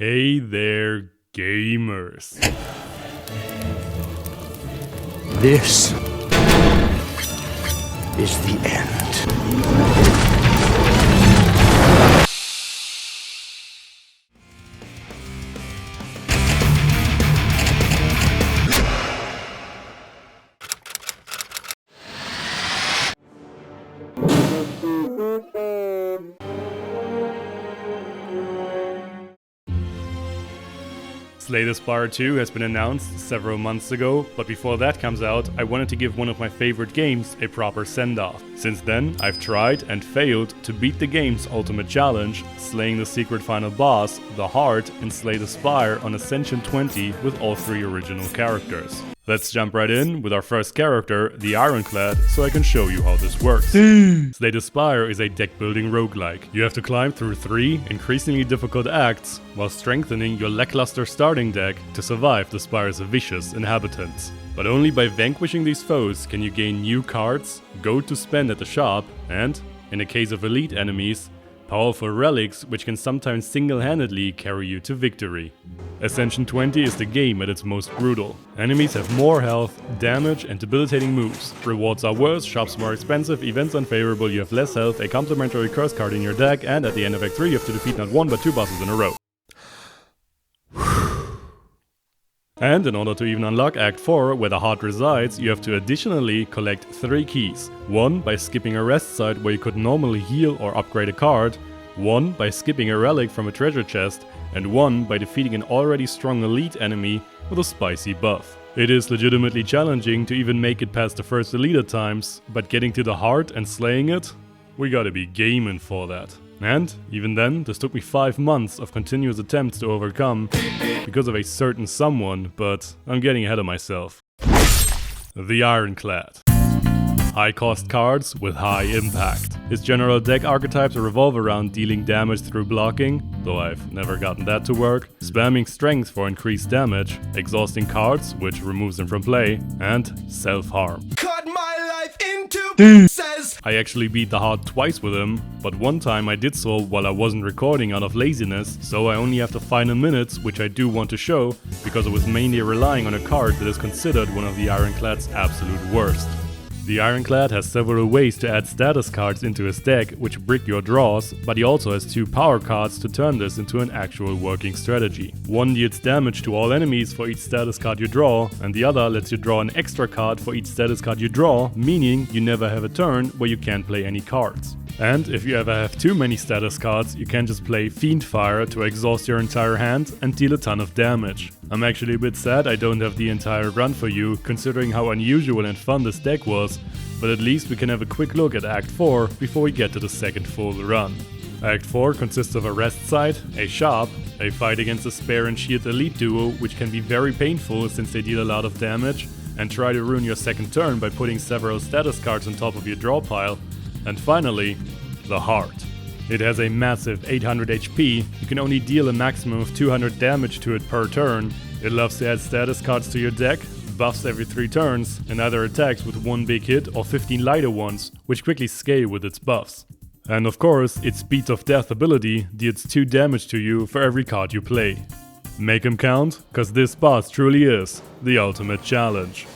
Hey there, gamers. This is the end. Slay the Spire 2 has been announced several months ago, but before that comes out, I wanted to give one of my favorite games a proper send-off. Since then, I've tried and failed to beat the game's ultimate challenge, slaying the secret final boss, the Heart, in Slay the Spire on Ascension 20 with all 3 original characters. Let's jump right in with our first character, the Ironclad, so I can show you how this works. Slay the Spire is a deck-building roguelike. You have to climb through 3 increasingly difficult acts while strengthening your lackluster starting deck to survive the Spire's vicious inhabitants. But only by vanquishing these foes can you gain new cards, gold to spend at the shop, and, in the case of elite enemies, powerful relics which can sometimes single-handedly carry you to victory. Ascension 20 is the game at its most brutal. Enemies have more health, damage and debilitating moves. Rewards are worse, shops more expensive, events unfavorable, you have less health, a complementary curse card in your deck, and at the end of Act 3 you have to defeat not 1 but 2 bosses in a row. And in order to even unlock Act 4, where the Heart resides, you have to additionally collect 3 keys. 1 by skipping a rest site where you could normally heal or upgrade a card, 1 by skipping a relic from a treasure chest, and 1 by defeating an already strong elite enemy with a spicy buff. It is legitimately challenging to even make it past the first elite at times, but getting to the Heart and slaying it? We gotta be gaming for that. And, even then, this took me 5 months of continuous attempts to overcome because of a certain someone, but I'm getting ahead of myself. The Ironclad. High cost cards with high impact. His general deck archetypes revolve around dealing damage through blocking, though I've never gotten that to work, spamming strength for increased damage, exhausting cards, which removes them from play, and self-harm. Cut my life into pieces. I actually beat the Heart twice with him, but one time I did so while I wasn't recording out of laziness, so I only have the final minutes, which I do want to show, because I was mainly relying on a card that is considered one of the Ironclad's absolute worst. The Ironclad has several ways to add status cards into his deck, which brick your draws, but he also has 2 power cards to turn this into an actual working strategy. One deals damage to all enemies for each status card you draw, and the other lets you draw an extra card for each status card you draw, meaning you never have a turn where you can't play any cards. And if you ever have too many status cards, you can just play Fiendfire to exhaust your entire hand and deal a ton of damage. I'm actually a bit sad I don't have the entire run for you, considering how unusual and fun this deck was, but at least we can have a quick look at Act 4 before we get to the second full run. Act 4 consists of a rest site, a shop, a fight against a Spare and Shield elite duo, which can be very painful since they deal a lot of damage, and try to ruin your second turn by putting several status cards on top of your draw pile, and finally, the Heart. It has a massive 800 HP, you can only deal a maximum of 200 damage to it per turn. It loves to add status cards to your deck, buffs every 3 turns, and either attacks with 1 big hit or 15 lighter ones, which quickly scale with its buffs. And of course, its Beats of Death ability deals 2 damage to you for every card you play. Make 'em count, cause this boss truly is the ultimate challenge.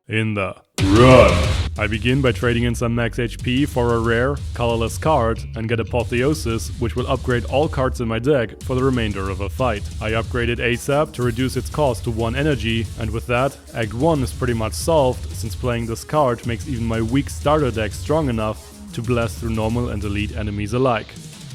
In the run, I begin by trading in some max HP for a rare, colorless card and get Apotheosis, which will upgrade all cards in my deck for the remainder of a fight. I upgraded ASAP to reduce its cost to 1 energy, and with that, Act 1 is pretty much solved, since playing this card makes even my weak starter deck strong enough to blast through normal and elite enemies alike.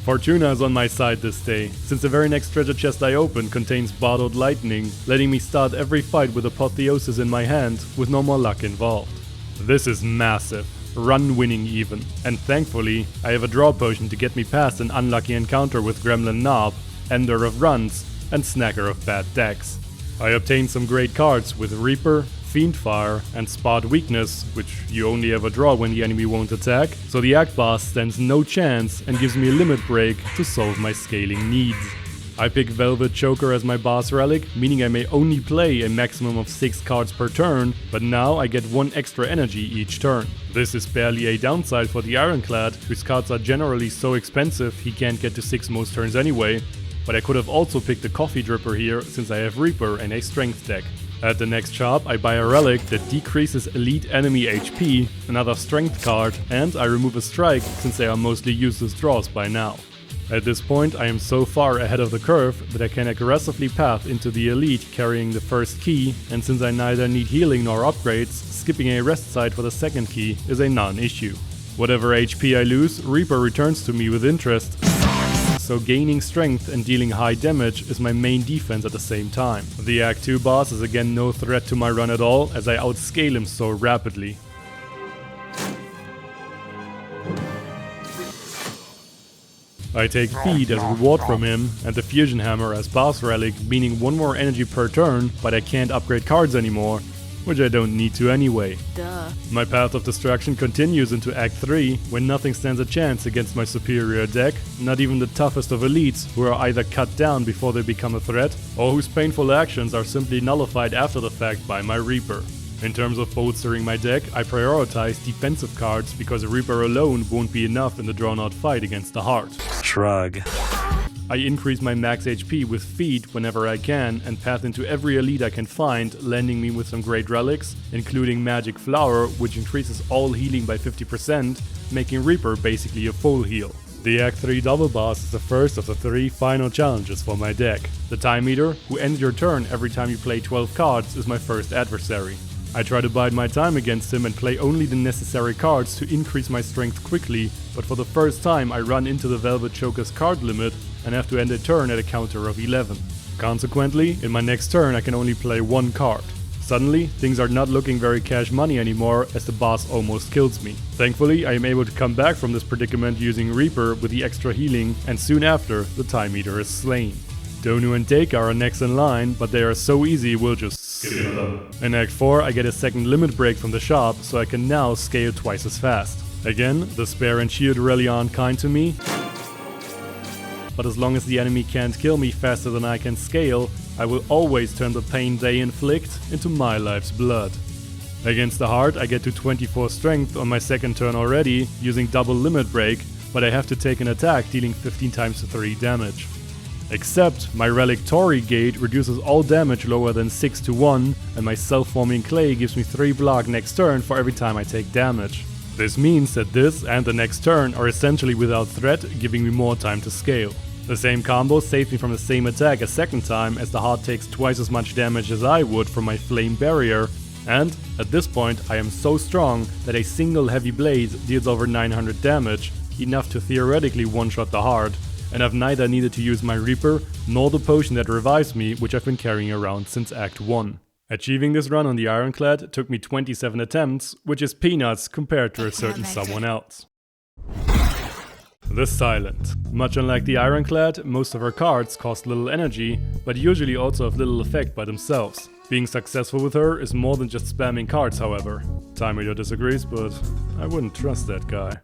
Fortuna is on my side this day, since the very next treasure chest I open contains Bottled Lightning, letting me start every fight with Apotheosis in my hand, with no more luck involved. This is massive, run winning even, and thankfully I have a draw potion to get me past an unlucky encounter with Gremlin Knob, Ender of Runs, and Snacker of Bad Decks. I obtained some great cards with Reaper, Fiendfire, and Spot Weakness, which you only ever draw when the enemy won't attack, so the Act boss stands no chance and gives me a limit break to solve my scaling needs. I pick Velvet Choker as my boss relic, meaning I may only play a maximum of 6 cards per turn, but now I get 1 extra energy each turn. This is barely a downside for the Ironclad, whose cards are generally so expensive he can't get to 6 most turns anyway, but I could have also picked the Coffee Dripper here since I have Reaper and a Strength deck. At the next shop I buy a relic that decreases elite enemy HP, another Strength card, and I remove a Strike since they are mostly useless draws by now. At this point I am so far ahead of the curve that I can aggressively path into the elite carrying the first key, and since I neither need healing nor upgrades, skipping a rest side for the second key is a non-issue. Whatever HP I lose, Reaper returns to me with interest, so gaining strength and dealing high damage is my main defense at the same time. The Act 2 boss is again no threat to my run at all, as I outscale him so rapidly. I take Feed as reward from him, and the Fusion Hammer as boss relic, meaning 1 more energy per turn, but I can't upgrade cards anymore, which I don't need to anyway. Duh. My path of destruction continues into Act 3, when nothing stands a chance against my superior deck, not even the toughest of elites, who are either cut down before they become a threat, or whose painful actions are simply nullified after the fact by my Reaper. In terms of bolstering my deck, I prioritize defensive cards because a Reaper alone won't be enough in the drawn-out fight against the Heart. Shrug. I increase my max HP with Feed whenever I can and path into every elite I can find, landing me with some great relics, including Magic Flower, which increases all healing by 50%, making Reaper basically a full heal. The Act 3 double boss is the first of the 3 final challenges for my deck. The Time Eater, who ends your turn every time you play 12 cards, is my first adversary. I try to bide my time against him and play only the necessary cards to increase my strength quickly, but for the first time I run into the Velvet Choker's card limit and have to end a turn at a counter of 11. Consequently, in my next turn I can only play 1 card. Suddenly, things are not looking very cash money anymore, as the boss almost kills me. Thankfully, I am able to come back from this predicament using Reaper with the extra healing, and soon after, the Time Eater is slain. Donu and Deka are next in line, but they are so easy we'll just skip them. In Act 4 I get a second limit break from the shop, so I can now scale twice as fast. Again, the Spare and Shield really aren't kind to me, but as long as the enemy can't kill me faster than I can scale, I will always turn the pain they inflict into my life's blood. Against the Heart I get to 24 strength on my second turn already, using double limit break, but I have to take an attack dealing 15 times 3 damage. Except my Relic Torii Gate reduces all damage lower than 6 to 1, and my self-forming clay gives me 3 block next turn for every time I take damage. This means that this and the next turn are essentially without threat, giving me more time to scale. The same combo saves me from the same attack a second time, as the Heart takes twice as much damage as I would from my Flame Barrier, and at this point I am so strong that a single heavy blade deals over 900 damage, enough to theoretically one-shot the Heart, and I've neither needed to use my Reaper nor the potion that revives me, which I've been carrying around since Act 1. Achieving this run on the Ironclad took me 27 attempts, which is peanuts compared to a certain someone else. The Silent. Much unlike the Ironclad, most of her cards cost little energy, but usually also have little effect by themselves. Being successful with her is more than just spamming cards, however. Time Eater disagrees, but I wouldn't trust that guy.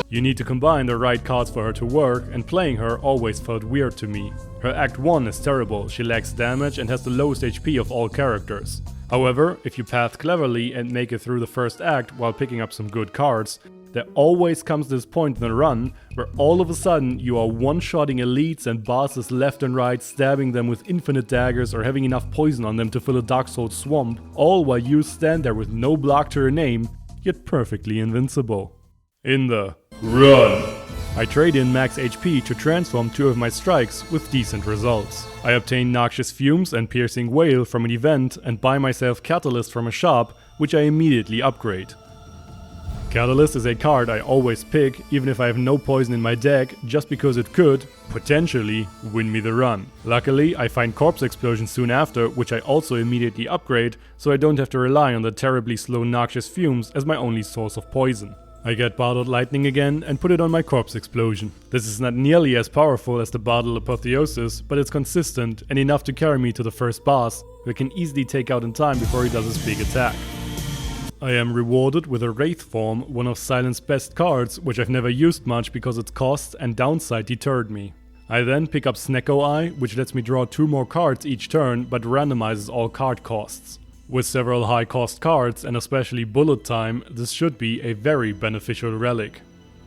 You need to combine the right cards for her to work, and playing her always felt weird to me. Her Act 1 is terrible, she lacks damage and has the lowest HP of all characters. However, if you path cleverly and make it through the first act while picking up some good cards, there always comes this point in the run where all of a sudden you are one-shotting elites and bosses left and right, stabbing them with infinite daggers or having enough poison on them to fill a Dark Souls swamp, all while you stand there with no block to your name, yet perfectly invincible. In the run, I trade in max HP to transform 2 of my strikes with decent results. I obtain Noxious Fumes and Piercing Wail from an event and buy myself Catalyst from a shop, which I immediately upgrade. Catalyst is a card I always pick, even if I have no poison in my deck, just because it could, potentially, win me the run. Luckily, I find Corpse Explosion soon after, which I also immediately upgrade, so I don't have to rely on the terribly slow Noxious Fumes as my only source of poison. I get Bottled Lightning again and put it on my Corpse Explosion. This is not nearly as powerful as the Bottled Apotheosis, but it's consistent and enough to carry me to the first boss, who I can easily take out in time before he does his big attack. I am rewarded with a Wraith Form, one of Silent's best cards, which I've never used much because its cost and downside deterred me. I then pick up Snecko-Eye, which lets me draw 2 more cards each turn but randomizes all card costs. With several high cost cards and especially bullet time, this should be a very beneficial relic.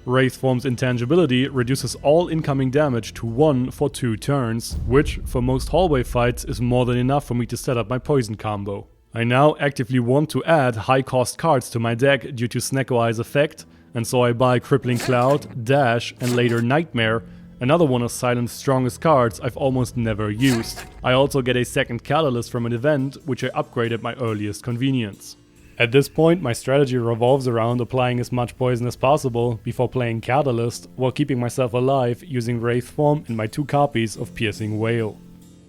Wraithform's intangibility reduces all incoming damage to 1 for 2 turns, which for most hallway fights is more than enough for me to set up my poison combo. I now actively want to add high cost cards to my deck due to Snecko-Eye's effect, and so I buy Crippling Cloud, Dash and later Nightmare, another one of Silent's strongest cards I've almost never used. I also get a second Catalyst from an event, which I upgrade at my earliest convenience. At this point, my strategy revolves around applying as much poison as possible before playing Catalyst, while keeping myself alive using Wraithform and my 2 copies of Piercing Wail.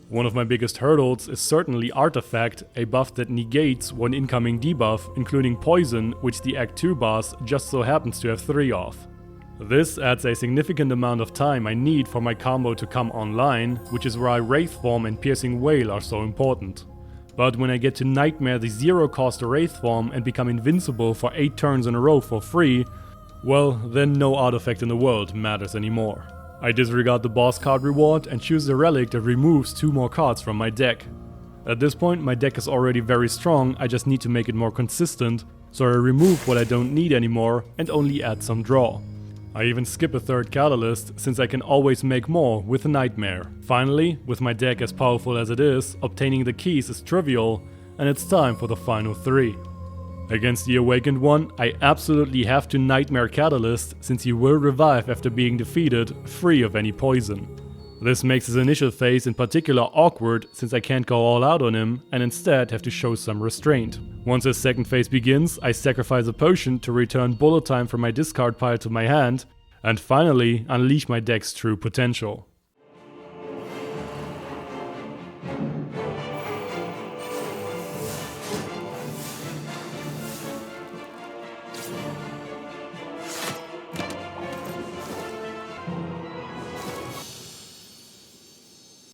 One of my biggest hurdles is certainly Artifact, a buff that negates one incoming debuff, including Poison, which the Act 2 boss just so happens to have 3 of. This adds a significant amount of time I need for my combo to come online, which is why Wraithform and Piercing Wail are so important. But when I get to Nightmare the 0-cost Wraithform and become invincible for 8 turns in a row for free, well, then no artifact in the world matters anymore. I disregard the boss card reward and choose the relic that removes 2 more cards from my deck. At this point my deck is already very strong, I just need to make it more consistent, so I remove what I don't need anymore and only add some draw. I even skip a third Catalyst, since I can always make more with Nightmare. Finally, with my deck as powerful as it is, obtaining the keys is trivial, and it's time for the final 3. Against the Awakened one, I absolutely have to Nightmare Catalyst, since he will revive after being defeated, free of any poison. This makes his initial phase in particular awkward, since I can't go all out on him, and instead have to show some restraint. Once his second phase begins, I sacrifice a potion to return bullet time from my discard pile to my hand, and finally unleash my deck's true potential.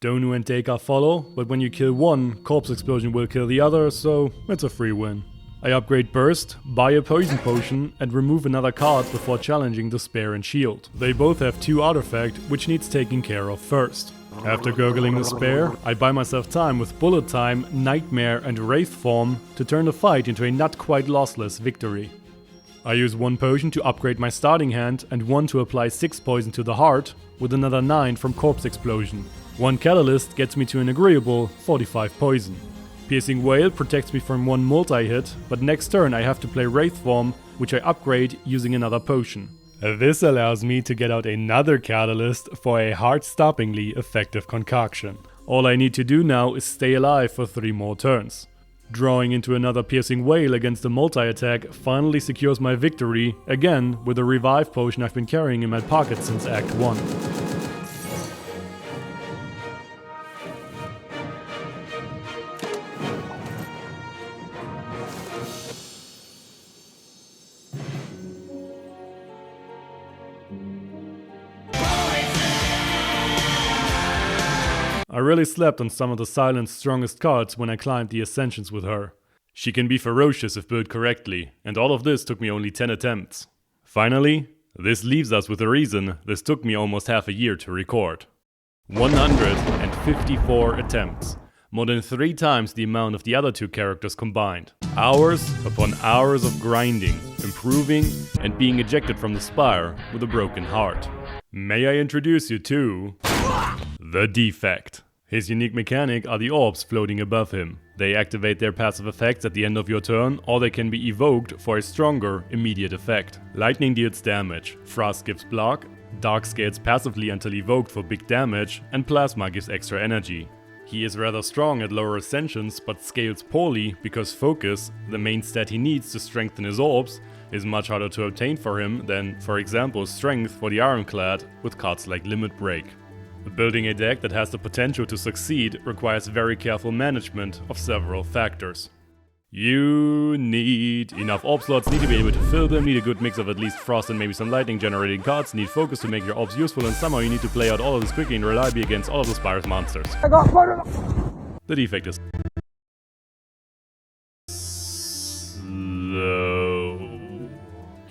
Donu and Deka follow, but when you kill one, Corpse Explosion will kill the other, so it's a free win. I upgrade Burst, buy a Poison Potion, and remove another card before challenging the Spare and Shield. They both have 2 artifact, which needs taking care of first. After gurgling the Spare, I buy myself time with Bullet Time, Nightmare and Wraithform to turn the fight into a not quite lossless victory. I use 1 potion to upgrade my starting hand and 1 to apply 6 poison to the heart, with another 9 from Corpse Explosion. 1 Catalyst gets me to an agreeable 45 poison. Piercing Wail protects me from 1 multi-hit, but next turn I have to play Wraithform, which I upgrade using another potion. This allows me to get out another Catalyst for a heart-stoppingly effective concoction. All I need to do now is stay alive for 3 more turns. Drawing into another Piercing Wail against the multi-attack finally secures my victory, again with a revive potion I've been carrying in my pocket since Act 1. I really slept on some of the Silent's strongest cards when I climbed the Ascensions with her. She can be ferocious if built correctly, and all of this took me only 10 attempts. Finally, this leaves us with a reason this took me almost half a year to record. 154 attempts, more than 3 times the amount of the other 2 characters combined. Hours upon hours of grinding, improving, and being ejected from the Spire with a broken heart. May I introduce you to the Defect. His unique mechanic are the orbs floating above him. They activate their passive effects at the end of your turn, or they can be evoked for a stronger, immediate effect. Lightning deals damage, Frost gives block, Dark scales passively until evoked for big damage, and Plasma gives extra energy. He is rather strong at lower ascensions, but scales poorly because Focus, the main stat he needs to strengthen his orbs, is much harder to obtain for him than, for example, Strength for the Ironclad with cards like Limit Break. Building a deck that has the potential to succeed requires very careful management of several factors. You need enough orb slots, need to be able to fill them, need a good mix of at least Frost and maybe some lightning generating cards, need Focus to make your orbs useful, and somehow you need to play out all of this quickly and reliably against all of the Spire's monsters. The Defect is slow.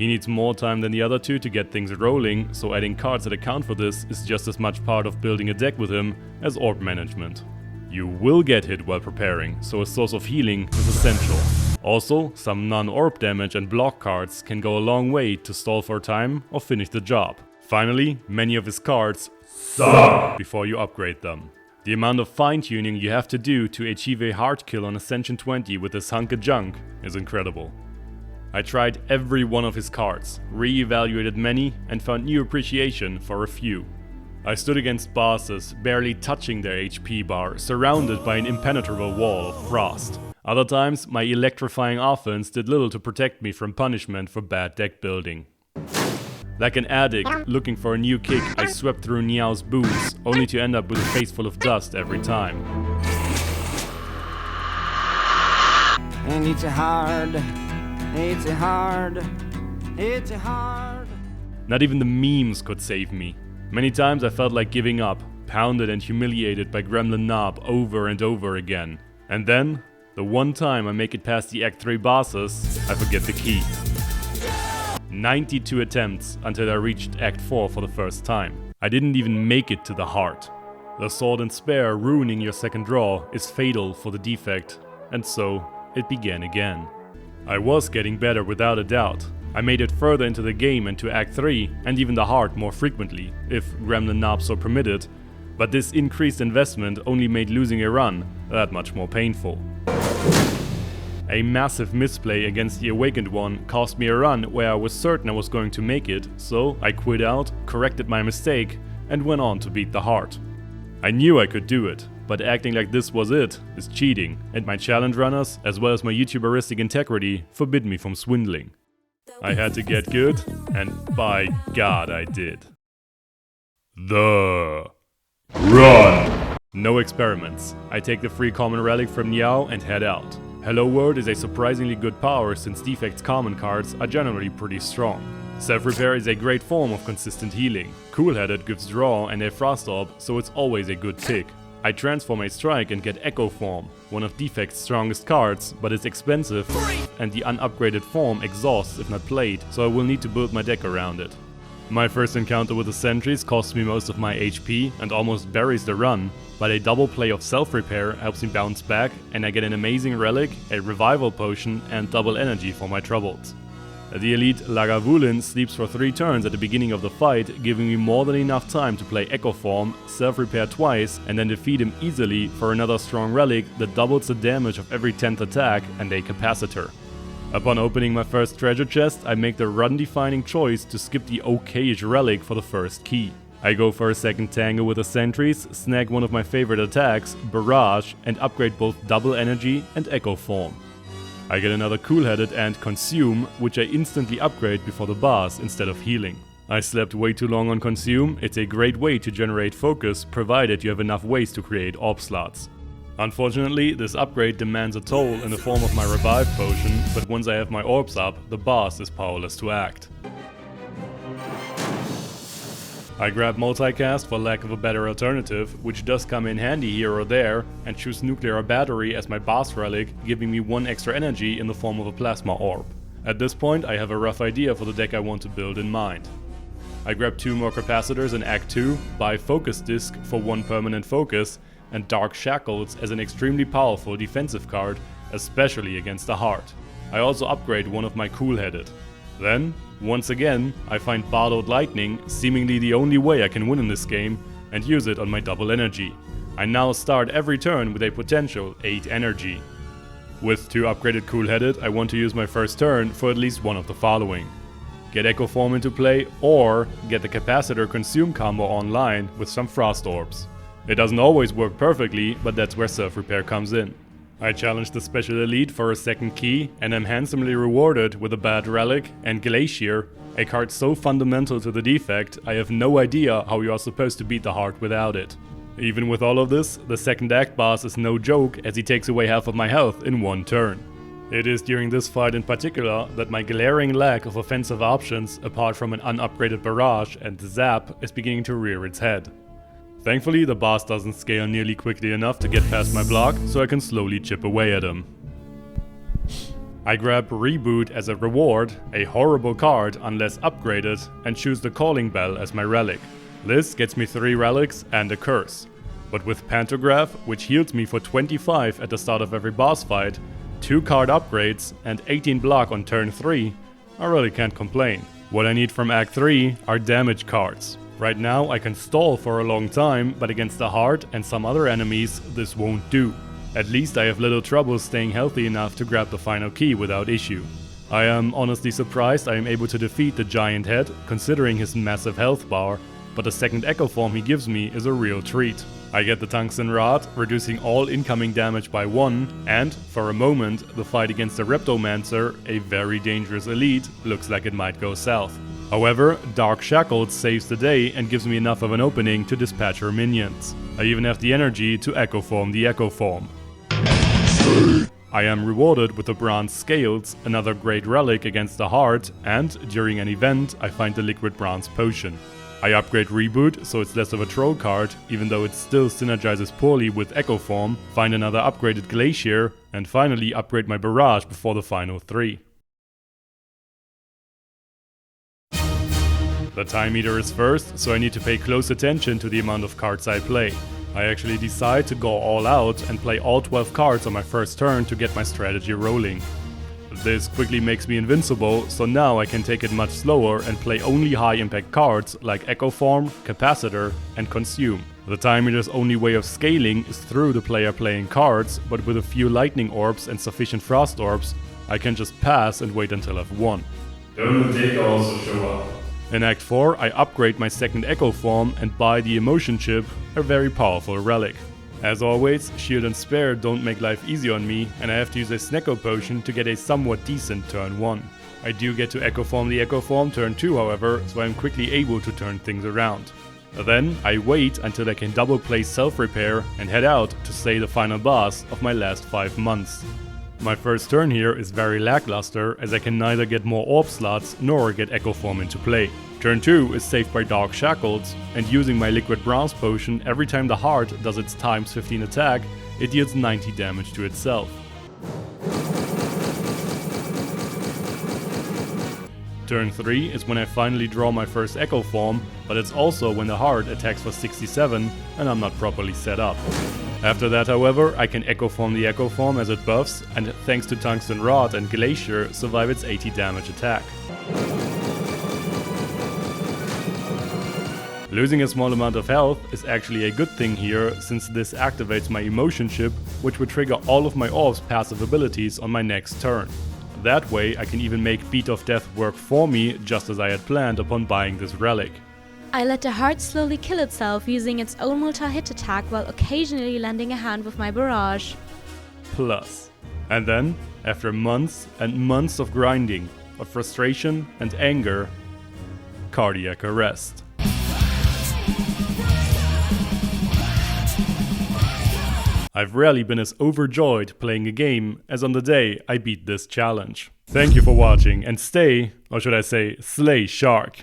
He needs more time than the other two to get things rolling, so adding cards that account for this is just as much part of building a deck with him as orb management. You will get hit while preparing, so a source of healing is essential. Also, some non-orb damage and block cards can go a long way to stall for time or finish the job. Finally, many of his cards suck before you upgrade them. The amount of fine-tuning you have to do to achieve a hard kill on Ascension 20 with this hunk of junk is incredible. I tried every one of his cards, re-evaluated many, and found new appreciation for a few. I stood against bosses, barely touching their HP bar, surrounded by an impenetrable wall of frost. Other times, my electrifying offense did little to protect me from punishment for bad deck building. Like an addict looking for a new kick, I swept through Niao's boots, only to end up with a face full of dust every time. And it's hard. It's hard. It's hard. Not even the memes could save me. Many times I felt like giving up, pounded and humiliated by Gremlin Knob over and over again. And then, the one time I make it past the Act 3 bosses, I forget the key. 92 attempts until I reached Act 4 for the first time. I didn't even make it to the heart. The sword and spear ruining your second draw is fatal for the defect, and so it began again. I was getting better without a doubt. I made it further into the game and to Act 3, and even the heart more frequently, if Gremlin Knob so permitted, but this increased investment only made losing a run that much more painful. A massive misplay against the Awakened One cost me a run where I was certain I was going to make it, so I quit out, corrected my mistake, and went on to beat the heart. I knew I could do it, but acting like this was it is cheating, and my challenge runners, as well as my YouTuberistic integrity, forbid me from swindling. I had to get good, and by God I did. The run! No experiments. I take the free common relic from Niao and head out. Hello World is a surprisingly good power since Defect's common cards are generally pretty strong. Self-repair is a great form of consistent healing. Cool-headed gives draw and a frost orb, so it's always a good pick. I transform a strike and get Echo Form, one of Defect's strongest cards, but it's expensive and the unupgraded form exhausts if not played, so I will need to build my deck around it. My first encounter with the sentries costs me most of my HP and almost buries the run, but a double play of self-repair helps me bounce back and I get an amazing relic, a revival potion and double energy for my troubles. The elite Lagavulin sleeps for 3 turns at the beginning of the fight, giving me more than enough time to play Echo Form, self-repair twice and then defeat him easily for another strong relic that doubles the damage of every 10th attack and a capacitor. Upon opening my first treasure chest, I make the run-defining choice to skip the okayish relic for the first key. I go for a second tango with the sentries, snag one of my favorite attacks, Barrage, and upgrade both double energy and Echo Form. I get another cool-headed and Consume, which I instantly upgrade before the boss instead of healing. I slept way too long on Consume. It's a great way to generate focus, provided you have enough ways to create orb slots. Unfortunately, this upgrade demands a toll in the form of my Revive potion, but once I have my orbs up, the boss is powerless to act. I grab multicast for lack of a better alternative, which does come in handy here or there, and choose Nuclear Battery as my boss relic, giving me 1 extra energy in the form of a plasma orb. At this point I have a rough idea for the deck I want to build in mind. I grab 2 more capacitors in Act 2, buy Focus Disc for 1 permanent focus, and Dark Shackles as an extremely powerful defensive card, especially against the heart. I also upgrade one of my Cool-Headed. Then, once again, I find Barded Lightning, seemingly the only way I can win in this game, and use it on my double energy. I now start every turn with a potential 8 energy. With 2 upgraded Cool-Headed, I want to use my first turn for at least one of the following. Get Echo Form into play, or get the Capacitor Consume combo online with some Frost Orbs. It doesn't always work perfectly, but that's where self-repair comes in. I challenge the Special Elite for a second key, and am handsomely rewarded with a bad relic and Glacier, a card so fundamental to the defect, I have no idea how you are supposed to beat the heart without it. Even with all of this, the second act boss is no joke as he takes away half of my health in 1 turn. It is during this fight in particular that my glaring lack of offensive options, apart from an unupgraded Barrage and Zap, is beginning to rear its head. Thankfully, the boss doesn't scale nearly quickly enough to get past my block, so I can slowly chip away at him. I grab Reboot as a reward, a horrible card unless upgraded, and choose the Calling Bell as my relic. This gets me 3 relics and a curse. But with Pantograph, which heals me for 25 at the start of every boss fight, 2 card upgrades and 18 block on turn 3, I really can't complain. What I need from Act 3 are damage cards. Right now I can stall for a long time, but against the heart and some other enemies this won't do. At least I have little trouble staying healthy enough to grab the final key without issue. I am honestly surprised I am able to defeat the giant head, considering his massive health bar, but the second Echo form he gives me is a real treat. I get the tungsten rod, reducing all incoming damage by 1, and, for a moment, the fight against the Reptomancer, a very dangerous elite, looks like it might go south. However, Dark Shackles saves the day and gives me enough of an opening to dispatch her minions. I even have the energy to Echo form the Echo form. I am rewarded with the Bronze Scales, another great relic against the heart, and during an event I find the Liquid Bronze Potion. I upgrade Reboot so it's less of a troll card, even though it still synergizes poorly with Echo form, find another upgraded Glacier, and finally upgrade my Barrage before the final 3. The time meter is first, so I need to pay close attention to the amount of cards I play. I actually decide to go all out and play all 12 cards on my first turn to get my strategy rolling. This quickly makes me invincible, so now I can take it much slower and play only high impact cards like Echo Form, Capacitor, and Consume. The time meter's only way of scaling is through the player playing cards, but with a few Lightning Orbs and sufficient Frost Orbs, I can just pass and wait until I've won. Don't Dick also show up. In Act 4, I upgrade my second Echo form and buy the Emotion Chip, a very powerful relic. As always, Shield and Spare don't make life easy on me, and I have to use a Snecko Potion to get a somewhat decent turn 1. I do get to Echo form the Echo form turn 2 however, so I'm quickly able to turn things around. Then I wait until I can double play Self-Repair and head out to slay the final boss of my last 5 months. My first turn here is very lackluster, as I can neither get more orb slots nor get Echo form into play. Turn 2 is saved by Dark Shackles, and using my Liquid Bronze Potion, every time the heart does its times 15 attack, it deals 90 damage to itself. Turn 3 is when I finally draw my first Echo form, but it's also when the heart attacks for 67 and I'm not properly set up. After that, however, I can Echo form the Echo form as it buffs, and thanks to Tungsten Rod and Glacier, survive its 80 damage attack. Losing a small amount of health is actually a good thing here, since this activates my Emotion Chip, which would trigger all of my orb's passive abilities on my next turn. That way I can even make Beat of Death work for me, just as I had planned upon buying this relic. I let the heart slowly kill itself using its own multi-hit attack while occasionally lending a hand with my barrage. Plus. And then, after months and months of grinding, of frustration and anger, cardiac arrest. I've rarely been as overjoyed playing a game as on the day I beat this challenge. Thank you for watching, and stay, or should I say, slay shark.